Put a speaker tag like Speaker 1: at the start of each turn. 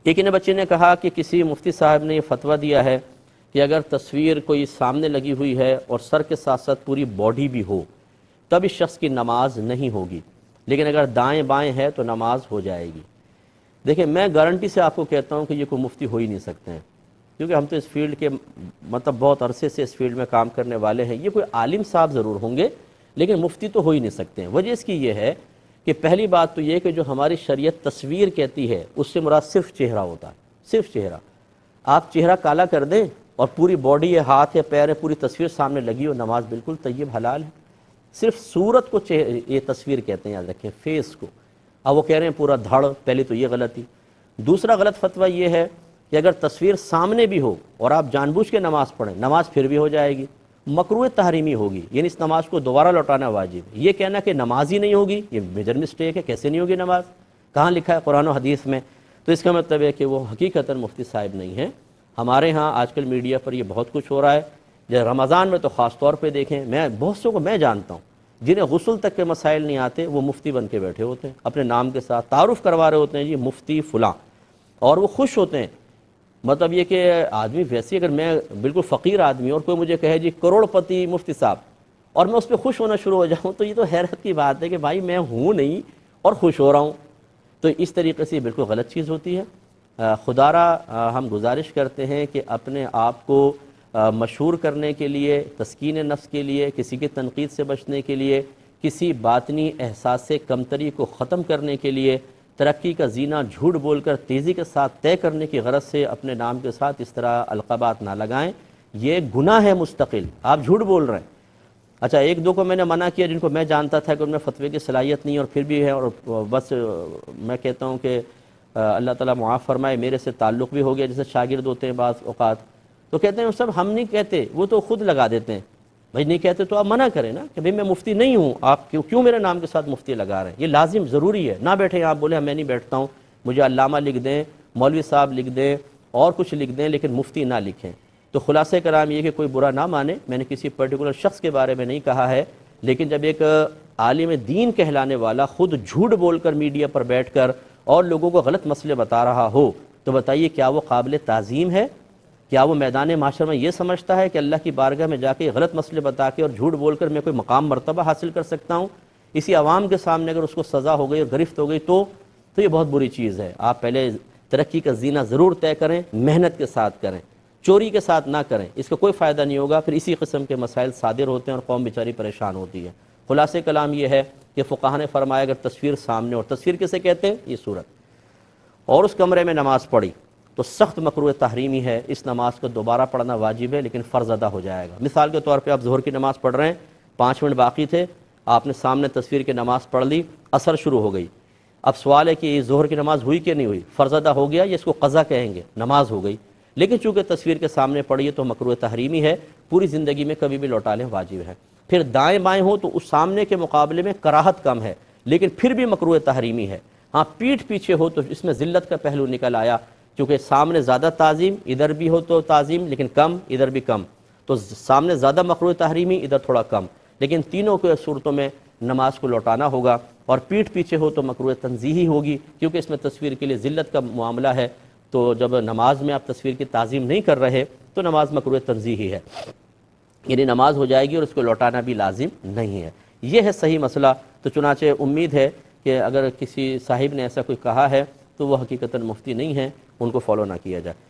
Speaker 1: ایک نے بچے نے کہا کہ کسی مفتی صاحب نے یہ فتویٰ دیا ہے کہ اگر تصویر کوئی سامنے لگی ہوئی ہے اور سر کے ساتھ ساتھ پوری باڈی بھی ہو تب اس شخص کی نماز نہیں ہوگی، لیکن اگر دائیں بائیں ہے تو نماز ہو جائے گی۔ دیکھیں میں گارنٹی سے آپ کو کہتا ہوں کہ یہ کوئی مفتی ہو ہی نہیں سکتے ہیں، کیونکہ ہم تو اس فیلڈ کے مطلب بہت عرصے سے اس فیلڈ میں کام کرنے والے ہیں۔ یہ کوئی عالم صاحب ضرور ہوں گے لیکن مفتی تو ہو ہی نہیں سکتے ہیں۔ وجہ اس کی یہ ہے کہ پہلی بات تو یہ کہ جو ہماری شریعت تصویر کہتی ہے اس سے مراد صرف چہرہ ہوتا ہے، صرف چہرہ۔ آپ چہرہ کالا کر دیں اور پوری باڈی ہے، ہاتھ ہے، پیر ہے، پوری تصویر سامنے لگی ہو، نماز بالکل طیب حلال ہے۔ صرف صورت کو یہ تصویر کہتے ہیں، یاد رکھیں، فیس کو۔ اب وہ کہہ رہے ہیں پورا دھڑ، پہلے تو یہ غلطی۔ دوسرا غلط فتویٰ یہ ہے کہ اگر تصویر سامنے بھی ہو اور آپ جان بوجھ کے نماز پڑھیں، نماز پھر بھی ہو جائے گی، مکروہ تحریمی ہوگی، یعنی اس نماز کو دوبارہ لوٹانا واجب ہے۔ یہ کہنا کہ نماز ہی نہیں ہوگی یہ میجر مسٹیک ہے، کیسے نہیں ہوگی نماز؟ کہاں لکھا ہے قرآن و حدیث میں؟ تو اس کا مطلب ہے کہ وہ حقیقتاً مفتی صاحب نہیں ہیں۔ ہمارے ہاں آج کل میڈیا پر یہ بہت کچھ ہو رہا ہے، جیسے رمضان میں تو خاص طور پہ دیکھیں، میں بہت سو کو میں جانتا ہوں جنہیں غسل تک کے مسائل نہیں آتے، وہ مفتی بن کے بیٹھے ہوتے ہیں، اپنے نام کے ساتھ تعارف کروا رہے ہوتے ہیں، جی مفتی فلاں، اور وہ خوش ہوتے ہیں۔ مطلب یہ کہ آدمی ویسے اگر میں بالکل فقیر آدمی اور کوئی مجھے کہے جی کروڑ پتی مفتی صاحب، اور میں اس پہ خوش ہونا شروع ہو جاؤں، تو یہ تو حیرت کی بات ہے کہ بھائی میں ہوں نہیں اور خوش ہو رہا ہوں۔ تو اس طریقے سے بالکل غلط چیز ہوتی ہے۔ خدا را ہم گزارش کرتے ہیں کہ اپنے آپ کو مشہور کرنے کے لیے، تسکین نفس کے لیے، کسی کی تنقید سے بچنے کے لیے، کسی باطنی احساس کمتری کو ختم کرنے کے لیے، ترقی کا زینہ جھوٹ بول کر تیزی کے ساتھ طے کرنے کی غرض سے اپنے نام کے ساتھ اس طرح القابات نہ لگائیں۔ یہ گناہ ہے مستقل، آپ جھوٹ بول رہے ہیں۔ اچھا ایک دو کو میں نے منع کیا جن کو میں جانتا تھا کہ ان میں فتوے کی صلاحیت نہیں اور پھر بھی ہے، اور بس میں کہتا ہوں کہ اللہ تعالیٰ معاف فرمائے، میرے سے تعلق بھی ہو گیا، جیسے شاگرد ہوتے ہیں بعض اوقات، تو کہتے ہیں سب ہم نہیں کہتے، وہ تو خود لگا دیتے ہیں۔ بھائی نہیں کہتے تو آپ منع کریں نا کہ بھئی میں مفتی نہیں ہوں، آپ کیوں میرے نام کے ساتھ مفتی لگا رہے ہیں؟ یہ لازم ضروری ہے، نہ بیٹھیں آپ بولیں میں نہیں بیٹھتا ہوں، مجھے علامہ لکھ دیں، مولوی صاحب لکھ دیں، اور کچھ لکھ دیں، لیکن مفتی نہ لکھیں۔ تو خلاصہ کلام یہ کہ کوئی برا نہ مانے، میں نے کسی پرٹیکولر شخص کے بارے میں نہیں کہا ہے، لیکن جب ایک عالم دین کہلانے والا خود جھوٹ بول کر میڈیا پر بیٹھ کر اور لوگوں کو غلط مسئلے بتا رہا ہو، تو بتائیے کیا وہ قابل تعظیم ہے؟ کیا وہ میدان معاشر میں یہ سمجھتا ہے کہ اللہ کی بارگاہ میں جا کے غلط مسئلے بتا کے اور جھوٹ بول کر میں کوئی مقام مرتبہ حاصل کر سکتا ہوں؟ اسی عوام کے سامنے اگر اس کو سزا ہو گئی اور گرفت ہو گئی تو یہ بہت بری چیز ہے۔ آپ پہلے ترقی کا زینہ ضرور طے کریں، محنت کے ساتھ کریں، چوری کے ساتھ نہ کریں، اس کا کوئی فائدہ نہیں ہوگا، پھر اسی قسم کے مسائل صادر ہوتے ہیں اور قوم بیچاری پریشان ہوتی ہے۔ خلاصہ کلام یہ ہے کہ فقہا نے فرمایا اگر تصویر سامنے، اور تصویر کسے کہتے ہیں؟ یہ صورت، اور اس کمرے میں نماز پڑھی تو سخت مکروہ تحریمی ہے، اس نماز کو دوبارہ پڑھنا واجب ہے لیکن فرض ادا ہو جائے گا۔ مثال کے طور پہ آپ ظہر کی نماز پڑھ رہے ہیں، 5 منٹ باقی تھے، آپ نے سامنے تصویر کی نماز پڑھ لی، عصر شروع ہو گئی۔ اب سوال ہے کہ یہ ظہر کی نماز ہوئی کہ نہیں ہوئی؟ فرض ادا ہو گیا یا اس کو قضا کہیں گے؟ نماز ہو گئی، لیکن چونکہ تصویر کے سامنے پڑھی ہے تو مکروہ تحریمی ہے، پوری زندگی میں کبھی بھی لوٹا لیں واجب ہے۔ پھر دائیں بائیں ہو تو اس سامنے کے مقابلے میں کراہت کم ہے لیکن پھر بھی مکروہ تحریمی ہے۔ ہاں پیٹھ پیچھے ہو تو اس میں ذلت کا پہلو نکل آیا، کیونکہ سامنے زیادہ تعظیم، ادھر بھی ہو تو تعظیم لیکن کم، ادھر بھی کم، تو سامنے زیادہ مکروہ تحریمی، ادھر تھوڑا کم، لیکن تینوں کے صورتوں میں نماز کو لوٹانا ہوگا۔ اور پیٹھ پیچھے ہو تو مکروہ تنزیہی ہوگی، کیونکہ اس میں تصویر کے لیے ذلت کا معاملہ ہے، تو جب نماز میں آپ تصویر کی تعظیم نہیں کر رہے تو نماز مکروہ تنزیہی ہے، یعنی نماز ہو جائے گی اور اس کو لوٹانا بھی لازم نہیں ہے۔ یہ ہے صحیح مسئلہ۔ تو چنانچہ امید ہے کہ اگر کسی صاحب نے ایسا کوئی کہا ہے تو وہ حقیقتاً مفتی نہیں ہیں، ان کو فالو نہ کیا جائے۔